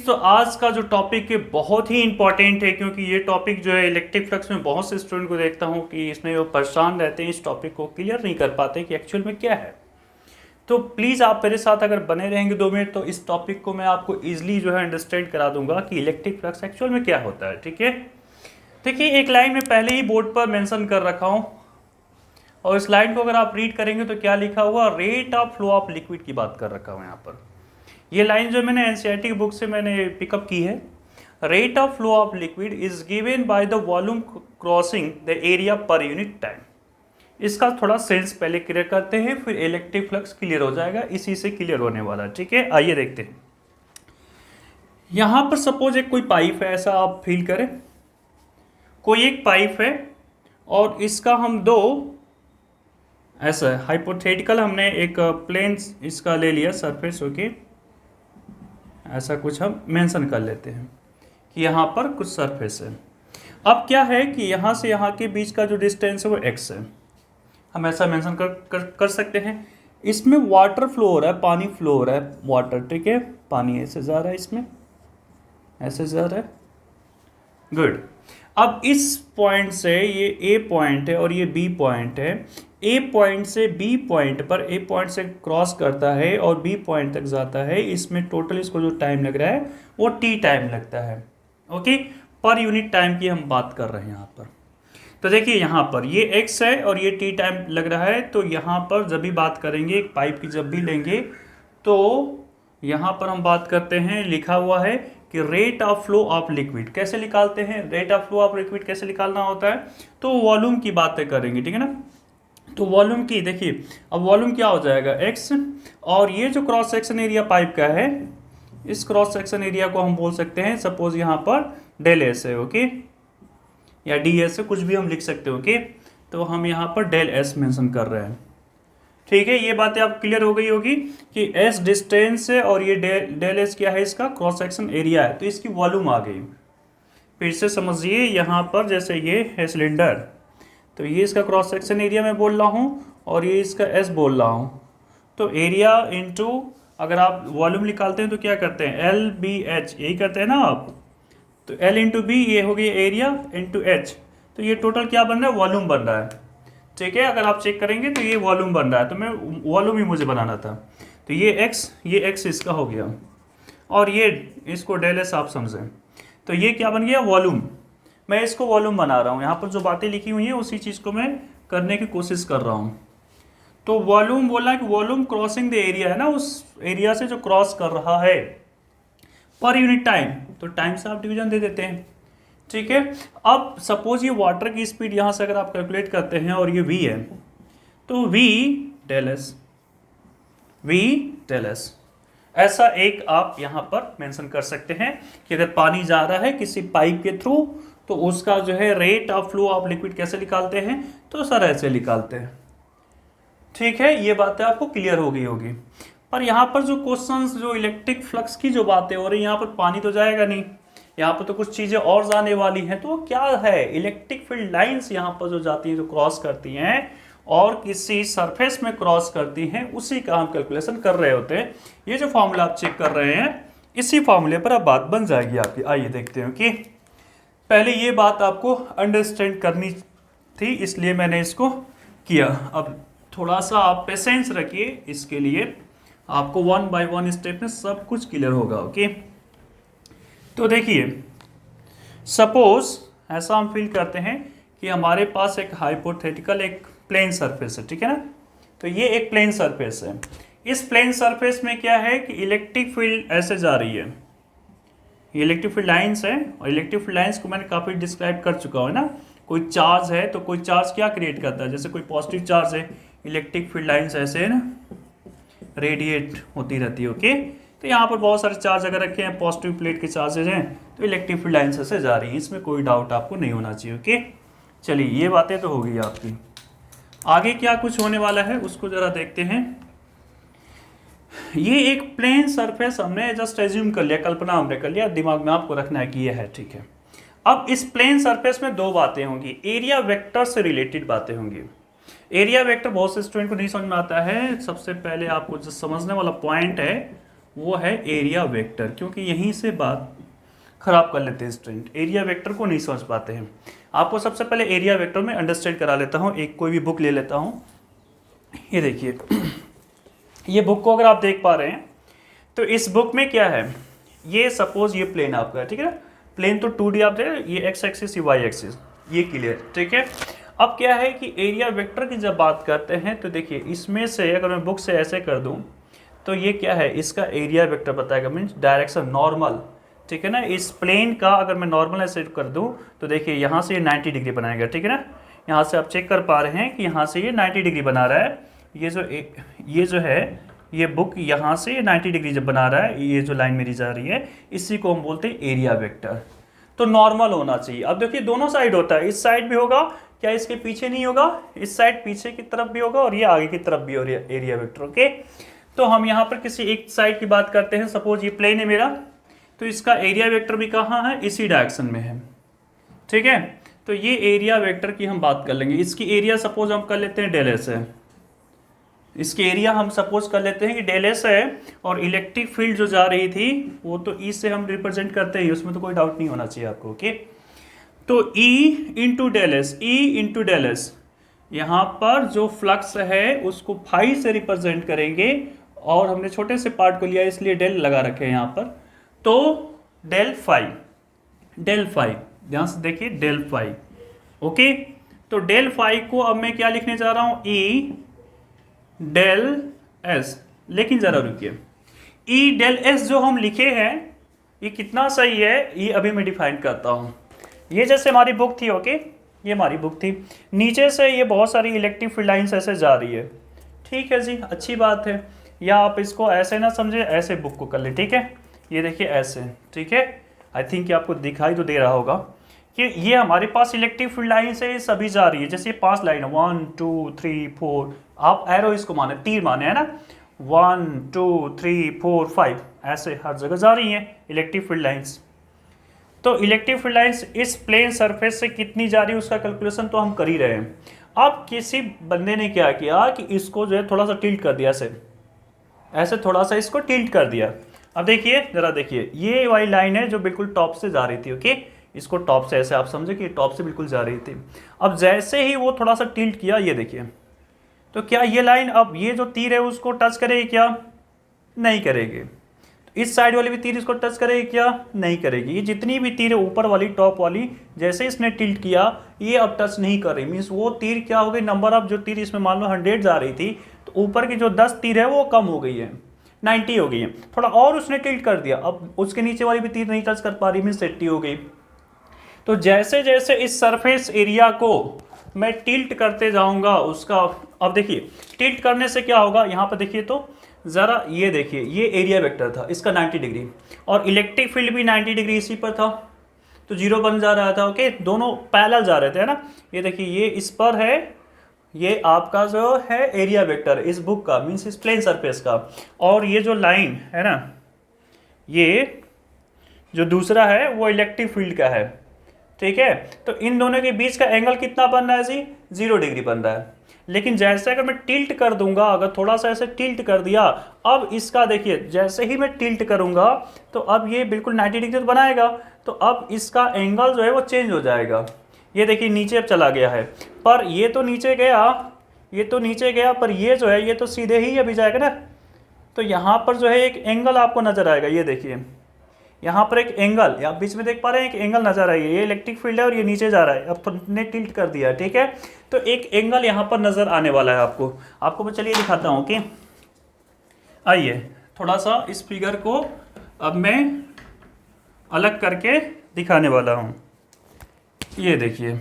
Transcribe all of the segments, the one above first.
तो आज का जो टॉपिक है बहुत ही इंपॉर्टेंट है, क्योंकि ये टॉपिक जो है इलेक्ट्रिक फ्लक्स में बहुत से स्टूडेंट को देखता हूँ कि इसमें वो परेशान रहते हैं, इस टॉपिक को क्लियर नहीं कर पाते कि एक्चुअल में क्या है। तो प्लीज़ आप मेरे साथ अगर बने रहेंगे 2 मिनट तो इस टॉपिक को मैं आपको ईजिली जो है अंडरस्टैंड करा दूंगा कि इलेक्ट्रिक फ्लक्स एक्चुअल में क्या होता है। ठीक है, देखिए एक लाइन में पहले ही बोर्ड पर मेंशन कर रखा हूँ, और इस लाइन को अगर आप रीड करेंगे तो क्या लिखा हुआ, rate of flow of liquid की बात कर रखा हूँ यहाँ पर। ये लाइन जो मैंने एनसीईआरटी की बुक से मैंने पिकअप की है। Rate of flow of liquid is given by the volume crossing the area per unit time. इसका थोड़ा सेंस पहले क्लियर करते हैं, फिर इलेक्ट्रिक फ्लक्स क्लियर हो जाएगा, इसी से क्लियर होने वाला। ठीक है, आइए देखते हैं। यहाँ पर सपोज एक कोई पाइप है, ऐसा आप फील करें कोई एक पाइप है और इसका हम दो ऐसा हाइपोथेटिकल हमने एक प्लेन इसका ले लिया सरफेस, ओके, ऐसा कुछ हम मेंशन कर लेते हैं कि यहाँ पर कुछ सरफेस है। अब क्या है कि यहाँ से यहाँ के बीच का जो डिस्टेंस है वो x है, हम ऐसा मेंशन कर सकते हैं। इसमें वाटर फ्लो हो रहा है, पानी फ्लो हो रहा है, वाटर, ठीक है, पानी ऐसे जा रहा है, इसमें ऐसे जा रहा है, गुड। अब इस पॉइंट से ये ए पॉइंट है और ये बी पॉइंट है, ए पॉइंट से बी पॉइंट पर, ए पॉइंट से क्रॉस करता है और बी पॉइंट तक जाता है। इसमें टोटल इसको जो टाइम लग रहा है वो टी टाइम लगता है, ओके, पर यूनिट टाइम की हम बात कर रहे हैं यहाँ पर। तो देखिए यहाँ पर ये एक्स है और ये टी टाइम लग रहा है। तो यहाँ पर जब भी बात करेंगे एक पाइप की, जब भी लेंगे तो यहाँ पर हम बात करते हैं, लिखा हुआ है कि rate of flow of liquid कैसे निकालते हैं, rate of flow of liquid कैसे निकालना होता है, तो वॉल्यूम की बातें करेंगे, ठीक है ना। तो वॉल्यूम की देखिए, अब वॉल्यूम क्या हो जाएगा x, और ये जो क्रॉस सेक्शन एरिया पाइप का है, इस क्रॉस सेक्शन एरिया को हम बोल सकते हैं सपोज यहाँ पर डेल एस है, ओके, या डी एस है, कुछ भी हम लिख सकते हैं, ओके। तो हम यहाँ पर डेल एस मेंशन कर रहे हैं, ठीक है। ये बातें आप क्लियर हो गई होगी कि एस डिस्टेंस है और ये डेल एस क्या है, इसका क्रॉस सेक्शन एरिया है, तो इसकी वॉल्यूम आ गई। फिर से समझिए, यहाँ पर जैसे ये है सिलेंडर, तो ये इसका क्रॉस सेक्शन एरिया मैं बोल रहा हूँ और ये इसका एस बोल रहा हूँ। तो एरिया इंटू, अगर आप वॉल्यूम निकालते हैं तो क्या करते हैं, एल बी एच, यही करते हैं ना आप। तो एल इंटू बी ये हो गई एरिया इंटू एच, तो ये टोटल क्या बन रहा है, वॉल्यूम बन रहा है, ठीक है। अगर आप चेक करेंगे तो ये वॉल्यूम बन रहा है, तो मैं वॉल्यूम ही मुझे बनाना था। तो ये एक्स इसका हो गया, और ये इसको डेल एस आप समझें, तो ये क्या बन गया, वॉल्यूम। मैं इसको वॉल्यूम बना रहा हूँ, यहाँ पर जो बातें लिखी हुई हैं उसी चीज़ को मैं करने की कोशिश कर रहा हूँ। तो वॉल्यूम बोला कि वॉल्यूम क्रॉसिंग द एरिया है ना, उस एरिया से जो क्रॉस कर रहा है पर यूनिट टाइम, तो टाइम से आप डिवीजन दे देते हैं, ठीक है। अब सपोज ये वाटर की स्पीड यहाँ से अगर आप कैलकुलेट करते हैं और ये v है, तो v del S, v del S, ऐसा एक आप यहाँ पर मेंशन कर सकते हैं कि अगर पानी जा रहा है किसी पाइप के थ्रू तो उसका जो है rate of flow of liquid कैसे निकालते हैं, तो सर ऐसे निकालते हैं, ठीक है। ये बातें आपको क्लियर हो गई होगी। पर यहाँ पर जो क्वेश्चंस, जो इलेक्ट्रिक फ्लक्स की जो बातें हो रही हैं, यहाँ पर पानी तो जाएगा नहीं, यहाँ पर तो कुछ चीज़ें और जाने वाली हैं। तो क्या है, इलेक्ट्रिक फील्ड लाइंस यहाँ पर जो जाती हैं, जो क्रॉस करती हैं और किसी सरफेस में क्रॉस करती हैं, उसी का हम कैलकुलेशन कर रहे होते हैं। ये जो फॉर्मूला आप चेक कर रहे हैं, इसी फॉर्मूले पर अब बात बन जाएगी आपकी। आइए देखते हैं कि पहले ये बात आपको अंडरस्टैंड करनी थी, इसलिए मैंने इसको किया। अब थोड़ा सा आप पेशेंस रखिए, इसके लिए आपको 1 बाय 1 स्टेप में सब कुछ क्लियर होगा, ओके। तो देखिए सपोज ऐसा हम फील करते हैं कि हमारे पास एक हाइपोथेटिकल एक प्लेन सरफेस है, ठीक है ना। तो ये एक प्लेन सरफेस है, इस प्लेन सरफेस में क्या है कि इलेक्ट्रिक फील्ड ऐसे जा रही है, ये इलेक्ट्रिक फील्ड लाइंस है, और इलेक्ट्रिक फील्ड लाइंस को मैंने काफ़ी डिस्क्राइब कर चुका हूँ ना। कोई चार्ज है तो कोई चार्ज क्या क्रिएट करता है, जैसे कोई पॉजिटिव चार्ज है, इलेक्ट्रिक फील्ड लाइंस ऐसे है ना, रेडिएट होती रहती है, ओके। तो यहाँ पर बहुत सारे चार्ज अगर रखे हैं, पॉजिटिव प्लेट के चार्जेज हैं, तो इलेक्ट्रिक फील्ड लाइंस ऐसे जा रही हैं, इसमें कोई डाउट आपको नहीं होना चाहिए, ओके। चलिए ये बातें तो हो गई आपकी। आगे क्या कुछ होने वाला है उसको जरा देखते हैं। ये एक प्लेन सरफेस हमने जस्ट एज्यूम कर लिया, कल्पना हमने कर लिया, दिमाग में आपको रखना है कि ये है, ठीक है। अब इस प्लेन सरफेस में दो बातें होंगी, एरिया वेक्टर से रिलेटेड बातें होंगी। एरिया वेक्टर बहुत से स्टूडेंट को नहीं समझ में आता है। सबसे पहले आपको जो समझने वाला पॉइंट है वो है एरिया वेक्टर, क्योंकि यहीं से बात खराब कर लेते हैं स्टूडेंट, एरिया वेक्टर को नहीं समझ पाते हैं। आपको सबसे पहले एरिया वेक्टर में अंडरस्टैंड करा लेता हूँ, एक कोई भी बुक ले लेता हूँ। ये देखिए ये बुक को अगर आप देख पा रहे हैं तो इस बुक में क्या है, ये सपोज ये प्लेन आपका है, ठीक है ना, प्लेन तो 2D आप देख, ये एक्स एक्सिस, ये वाई एक्सिस, ये क्लियर, ठीक है। अब क्या है कि एरिया वेक्टर की जब बात करते हैं तो देखिए इसमें से अगर मैं बुक से ऐसे कर दूं तो ये क्या है, इसका एरिया वेक्टर बताएगा, मीन्स डायरेक्शन नॉर्मल, ठीक है ना। इस प्लेन का अगर मैं नॉर्मल ऐसे कर दूं तो देखिए यहाँ से ये 90 डिग्री बनाएगा, ठीक है ना। यहाँ से आप चेक कर पा रहे हैं कि यहाँ से ये 90 डिग्री बना रहा है। ये जो है ये बुक यहाँ से 90 डिग्री जब बना रहा है, ये जो लाइन मेरी जा रही है, इसी को हम बोलते हैं एरिया वेक्टर। तो नॉर्मल होना चाहिए। अब देखिए दोनों साइड होता है, इस साइड भी होगा, क्या इसके पीछे नहीं होगा, इस साइड पीछे की तरफ भी होगा और ये आगे की तरफ भी होगा एरिया वेक्टर, ओके। तो हम यहाँ पर किसी एक साइड की बात करते हैं, सपोज ये प्लेन है मेरा, तो इसका एरिया वेक्टर भी कहाँ है, इसी डायरेक्शन में है, ठीक है। तो ये एरिया वेक्टर की हम बात कर लेंगे। इसकी एरिया सपोज हम कर लेते हैं डेल एस है, इसके एरिया हम सपोज कर लेते हैं कि डेल एस है, और इलेक्ट्रिक फील्ड जो जा रही थी वो तो ई से हम रिप्रेजेंट करते हैं, उसमें तो कोई डाउट नहीं होना चाहिए आपको, ओके। तो E into del S, E into del S, यहाँ पर जो फ्लक्स है उसको फाई से रिप्रेजेंट करेंगे, और हमने छोटे से पार्ट को लिया इसलिए डेल लगा रखे हैं यहाँ पर। तो डेल फाई, ध्यान से देखिए डेल फाई, ओके। तो डेल फाई को अब मैं क्या लिखने जा रहा हूँ, ई डेल एस। लेकिन जरा रुकिए, ई डेल एस जो हम लिखे हैं ये कितना सही है, ये अभी मैं डिफाइन करता हूँ। ये जैसे हमारी बुक थी, ओके, ये हमारी बुक थी, नीचे से ये बहुत सारी इलेक्ट्रिक फील्ड लाइन्स ऐसे जा रही है, ठीक है जी, अच्छी बात है। या आप इसको ऐसे ना समझे, ऐसे बुक को कर ले, ठीक है। ये देखिए ऐसे, ठीक है, आई थिंक आपको दिखाई तो दे रहा होगा कि ये हमारे पास इलेक्ट्रिक फील्ड लाइन से सभी जा रही है। जैसे 5 लाइन है, 1 2 3 4, आप एरो इसको माने, तीर माने, है ना, 1 2 3 4 5, ऐसे हर जगह जा रही हैं इलेक्ट्रिक फील्ड लाइन्स। तो इलेक्ट्रिक फील्ड लाइन्स इस प्लेन सरफेस से कितनी जा रही है उसका कैलकुलेशन तो हम कर ही रहे हैं। अब किसी बंदे ने क्या किया कि इसको जो है थोड़ा सा टिल्ट कर दिया, ऐसे थोड़ा सा इसको टिल्ट कर दिया। अब देखिए जरा देखिए, ये वाली लाइन है जो बिल्कुल टॉप से जा रही थी, ओके, इसको टॉप से ऐसे आप समझे कि टॉप से बिल्कुल जा रही थी। अब जैसे ही वो थोड़ा सा टिल्ट किया, ये देखिए, तो क्या ये लाइन अब ये जो तीर है उसको टच करेगी क्या, नहीं करेगी। इस साइड वाली भी तीर इसको टच करेगी क्या, नहीं करेगी। ये जितनी भी तीर है ऊपर वाली टॉप वाली, जैसे इसने टिल्ट किया ये अब टच नहीं कर रही, मीन्स वो तीर क्या हो गई, नंबर ऑफ जो तीर इसमें मान लो 100 जा रही थी, तो ऊपर की जो 10 तीर है वो कम हो गई है, 90 हो गई है। थोड़ा और उसने टिल्ट कर दिया, अब उसके नीचे वाली भी तीर नहीं टच कर पा रही, मीन्स 80 हो गई। तो जैसे जैसे इस सरफेस एरिया को मैं टिल्ट करते जाऊंगा उसका, अब देखिए टिल्ट करने से क्या होगा, यहाँ पर देखिए तो ज़रा ये देखिए, ये एरिया वेक्टर था इसका 90 डिग्री, और इलेक्ट्रिक फील्ड भी 90 डिग्री इसी पर था, तो जीरो बन जा रहा था, ओके, दोनों पैरेलल जा रहे थे, है ना। ये देखिए ये इस पर है, ये आपका जो है एरिया वेक्टर इस बुक का, मीन्स इस प्लेन सरफेस का, और ये जो लाइन है ना, ये जो दूसरा है वो इलेक्ट्रिक फील्ड का है, ठीक है। तो इन दोनों के बीच का एंगल कितना बन रहा है जी, 0 डिग्री बन रहा है। लेकिन जैसे अगर मैं टिल्ट कर दूंगा, अगर थोड़ा सा ऐसे टिल्ट कर दिया, अब इसका देखिए जैसे ही मैं टिल्ट करूंगा तो अब ये बिल्कुल 90 डिग्री तो बनाएगा, तो अब इसका एंगल जो है वो चेंज हो जाएगा। ये देखिए नीचे अब चला गया है, पर ये तो नीचे गया, ये तो नीचे गया, पर ये जो है ये तो सीधे ही अभी जाएगा ना। तो यहाँ पर जो है एक एंगल आपको नजर आएगा, ये देखिए यहाँ पर एक एंगल, आप बीच में देख पा रहे हैं एक एंगल नजर आई है, ये इलेक्ट्रिक फील्ड है और ये नीचे जा रहा है, अब तो ने टिल्ट कर दिया, ठीक है। तो एक एंगल यहाँ पर नजर आने वाला है आपको मैं चलिए दिखाता हूँ, ओके। आइए थोड़ा सा इस फिगर को अब मैं अलग करके दिखाने वाला हूँ। ये देखिए,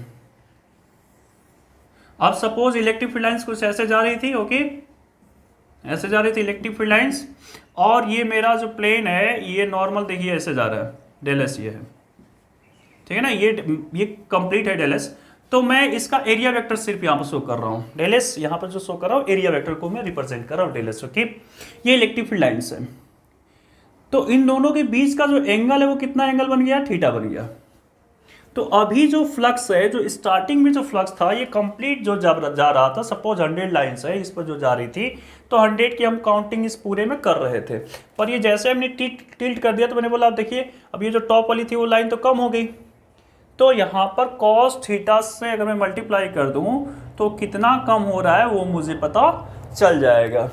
अब सपोज इलेक्ट्रिक फील्ड लाइन्स कुछ ऐसे जा रही थी, ओके, ऐसे जा रही थी इलेक्ट्रिक फील्ड लाइन्स, और ये मेरा जो प्लेन है ये नॉर्मल देखिए ऐसे जा रहा है, डेल एस ये है, ठीक है ना, ये कंप्लीट है डेल एस। तो मैं इसका एरिया वेक्टर सिर्फ यहाँ पर शो कर रहा हूँ, डेल एस यहाँ पर जो शो कर रहा हूँ एरिया वेक्टर को मैं रिप्रेजेंट कर रहा हूँ, डेल एस, ओके। ये इलेक्ट्रिक फील्ड लाइन्स है, तो इन दोनों के बीच का जो एंगल है वो कितना एंगल बन गया, थीटा बन गया। तो अभी जो फ्लक्स है, जो स्टार्टिंग में जो फ्लक्स था, ये कंप्लीट जो जा रहा था, सपोज 100 लाइन्स है इस पर जो जा रही थी, तो 100 की हम काउंटिंग इस पूरे में कर रहे थे। पर ये जैसे हमने टिल्ट कर दिया तो मैंने बोला आप देखिए अब ये जो टॉप वाली थी वो लाइन तो कम हो गई, तो यहाँ पर कॉस थीटा से अगर मैं मल्टीप्लाई कर दूँ तो कितना कम हो रहा है वो मुझे पता चल जाएगा।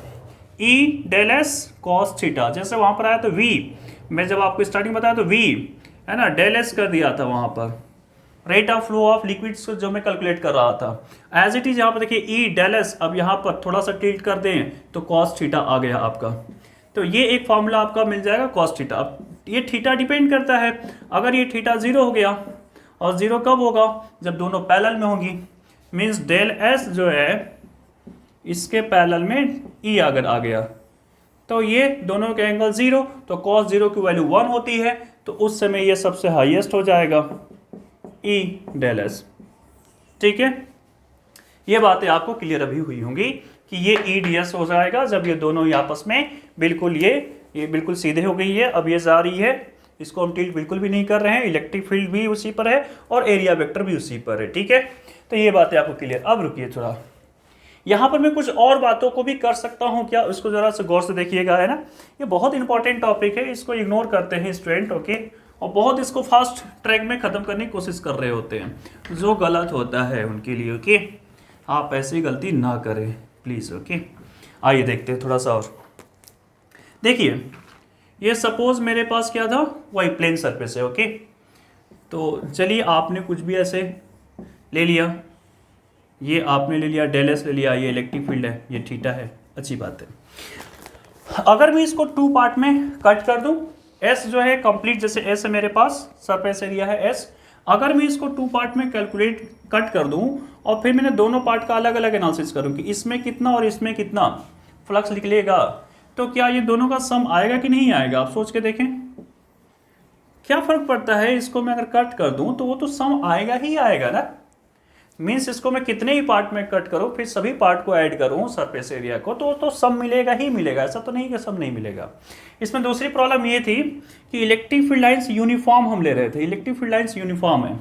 E del S cos theta, जैसे वहाँ पर आया तो वी, मैं जब आपको स्टार्टिंग बताया तो वी है ना, डेल एस कर दिया था वहाँ पर, rate of flow of liquids को जो मैं कैलकुलेट कर रहा था। एज इट इज यहाँ पर देखिए ई डेल एस, अब यहाँ पर थोड़ा सा टिल्ट कर दें तो कॉस थीटा आ गया आपका। तो ये एक फॉर्मूला आपका मिल जाएगा कॉस थीटा। अब ये थीटा डिपेंड करता है, अगर ये थीटा 0 हो गया, और 0 कब होगा जब दोनों पैरेलल में होंगी, मीन्स डेल एस जो है इसके पैरेलल में ई अगर आ गया तो ये दोनों के एंगल 0, तो cos 0 की वैल्यू 1 होती है, तो उस समय ये सबसे हाईएस्ट हो जाएगा ई डेल एस। ठीक है, ये बातें आपको क्लियर अभी हुई होंगी कि ये ई डी एस हो जाएगा जब ये दोनों ही आपस में बिल्कुल ये बिल्कुल सीधे हो गई है। अब ये जा रही है, इसको हम टिल्ट बिल्कुल भी नहीं कर रहे हैं, इलेक्ट्रिक फील्ड भी उसी पर है और एरिया वेक्टर भी उसी पर है। ठीक है, तो ये बातें आपको क्लियर। अब रुकिए थोड़ा, यहाँ पर मैं कुछ और बातों को भी कर सकता हूँ क्या, उसको जरा से गौर से देखिएगा, है ना। ये बहुत इंपॉर्टेंट टॉपिक है, इसको इग्नोर करते हैं स्टूडेंट, ओके, और बहुत इसको फास्ट ट्रैक में ख़त्म करने की कोशिश कर रहे होते हैं, जो गलत होता है उनके लिए। ओके, आप ऐसी गलती ना करें प्लीज़। ओके, आइए देखते हैं थोड़ा सा और। देखिए ये सपोज मेरे पास क्या था, वही प्लेन सरफेस है। ओके, तो चलिए आपने कुछ भी ऐसे ले लिया, ये आपने ले लिया डेल एस ले लिया, ये इलेक्ट्रिक फील्ड है, ये थीटा है, अच्छी बात है। अगर मैं इसको 2 पार्ट में कट कर दूं, एस जो है कंप्लीट, जैसे एस है मेरे पास, सरफेस एरिया है एस, अगर मैं इसको 2 पार्ट में कैलकुलेट कट कर दूं और फिर मैंने दोनों पार्ट का अलग अलग एनालिसिस करूं कि इसमें कितना और इसमें कितना फ्लक्स निकलेगा, तो क्या ये दोनों का सम आएगा कि नहीं आएगा, आप सोच के देखें। क्या फर्क पड़ता है, इसको मैं अगर कट कर दूं तो वो तो सम आएगा ही आएगा ना। मीन्स इसको मैं कितने ही पार्ट में कट करूं, फिर सभी पार्ट को ऐड करूं सरफेस एरिया को, तो सम मिलेगा ही मिलेगा, ऐसा तो नहीं कि सम नहीं मिलेगा। इसमें दूसरी प्रॉब्लम ये थी कि इलेक्ट्रिक फील्ड लाइंस यूनिफॉर्म हम ले रहे थे, इलेक्ट्रिक फील्ड लाइंस यूनिफॉर्म है,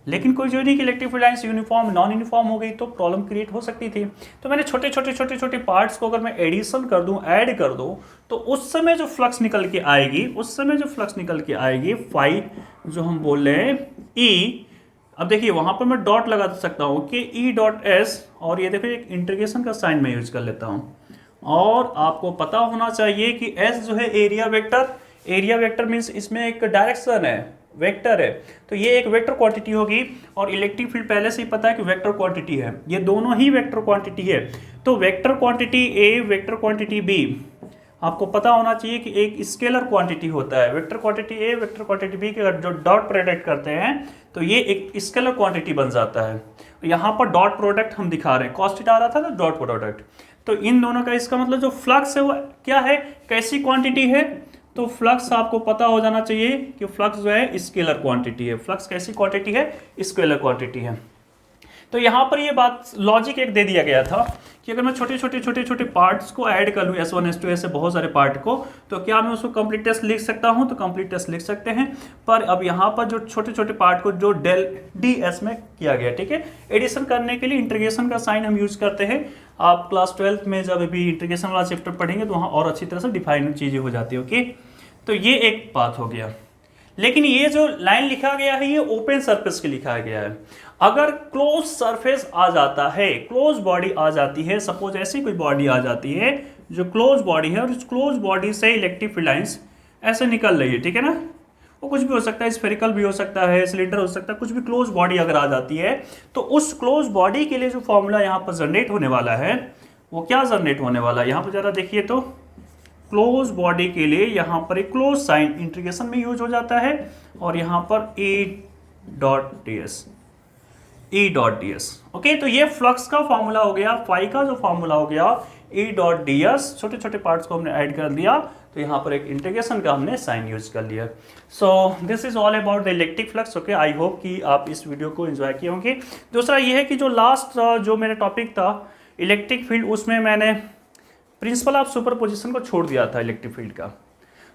लेकिन कोई जो नहीं कि electric field lines uniform non uniform हो गई तो प्रॉब्लम क्रिएट हो सकती थी। तो मैंने छोटे छोटे पार्ट्स को अगर मैं एडिशन कर दूं, ऐड कर दूं, तो उस समय जो फ्लक्स निकल के आएगी, फाई जो हम बोल रहे हैं ई, अब देखिए वहां पर मैं डॉट लगा सकता हूं कि ई डॉट एस, और ये देखो एक इंटीग्रेशन का साइन मैं यूज कर लेता हूं। और आपको पता होना चाहिए कि एस जो है एरिया वेक्टर मीन्स इसमें एक डायरेक्शन है, वेक्टर है, तो ये एक वेक्टर क्वांटिटी होगी, और इलेक्ट्रिक फील्ड पहले से ही पता है कि वेक्टर क्वांटिटी है, ये दोनों ही वेक्टर क्वांटिटी है। तो वेक्टर क्वांटिटी ए, वेक्टर क्वांटिटी बी, आपको पता होना चाहिए कि एक स्केलर क्वांटिटी होता है, वेक्टर क्वांटिटी ए, वेक्टर क्वांटिटी बी के जो डॉट प्रोडक्ट करते हैं तो ये एक स्केलर क्वांटिटी बन जाता है। यहाँ पर डॉट प्रोडक्ट हम दिखा रहे हैं, कॉस थीटा आ रहा था तो डॉट प्रोडक्ट, तो इन दोनों का इसका मतलब जो फ्लक्स है वो क्या है, कैसी क्वांटिटी है, तो फ्लक्स आपको पता हो जाना चाहिए कि फ्लक्स जो है स्केलर क्वांटिटी है। फ्लक्स कैसी क्वांटिटी है, स्केलर क्वांटिटी है। तो यहाँ पर ये बात लॉजिक एक दे दिया गया था कि अगर मैं छोटे पार्ट्स को ऐड कर लूँ, S1 S2 ऐसे बहुत सारे पार्ट को, तो क्या मैं उसको कंप्लीट टेस्ट लिख सकता हूँ, तो कंप्लीट टेस्ट लिख सकते हैं। पर अब यहाँ पर जो छोटे पार्ट को जो डेल डी एस में किया गया, ठीक है, एडिशन करने के लिए इंटीग्रेशन का साइन हम यूज करते हैं। आप क्लास 12th में जब अभी इंटीग्रेशन वाला चैप्टर पढ़ेंगे तो वहाँ और अच्छी तरह से डिफाइन चीज़ें हो जाती है। ओके, तो ये एक बात हो गया। लेकिन ये जो लाइन लिखा गया है ये ओपन सरफेस के लिखा गया है। अगर क्लोज सरफेस आ जाता है, क्लोज बॉडी आ जाती है, सपोज ऐसी कोई बॉडी आ जाती है जो क्लोज बॉडी है, और उस क्लोज बॉडी से इलेक्ट्रिक फील्ड लाइंस ऐसे निकल रही है, ठीक है ना, वो कुछ भी हो सकता है, स्फेरिकल भी हो सकता है, सिलेंडर हो सकता है, कुछ भी क्लोज बॉडी अगर आ जाती है, तो उस क्लोज बॉडी के लिए जो फॉर्मूला यहाँ पर जनरेट होने वाला है वो क्या जनरेट होने वाला है, यहाँ पर जरा देखिए तो क्लोज बॉडी के लिए यहाँ पर एक क्लोज साइन इंटीग्रेशन में यूज हो जाता है, और यहाँ पर E dot D S. Okay, तो ये फ्लक्स का फॉर्मूला हो गया, फाई का जो फॉर्मूला हो गया ई डॉट डी एस, छोटे पार्ट्स को हमने ऐड कर दिया, तो यहाँ पर एक इंटीग्रेशन का हमने साइन यूज कर लिया। So this is all about the electric flux. Okay, I hope कि आप इस वीडियो को एंजॉय किए होंगे। दूसरा ये है कि जो लास्ट जो मेरा टॉपिक था इलेक्ट्रिक फील्ड, उसमें मैंने प्रिंसिपल ऑफ सुपरपोजिशन को छोड़ दिया था इलेक्ट्रिक फील्ड का।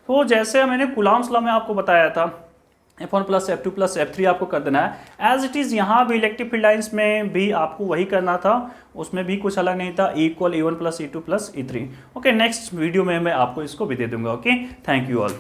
तो जैसे मैंने कूलॉम्स लॉ में आपको बताया था F1 plus F2 plus F3 आपको कर देना है। एज इट इज़ यहाँ भी इलेक्ट्रिक फील्ड लाइंस में भी आपको वही करना था, उसमें भी कुछ अलग नहीं था, E = E1 + E2 + E3। Okay, next video में मैं आपको इसको भी दे दूंगा। Okay, thank you all.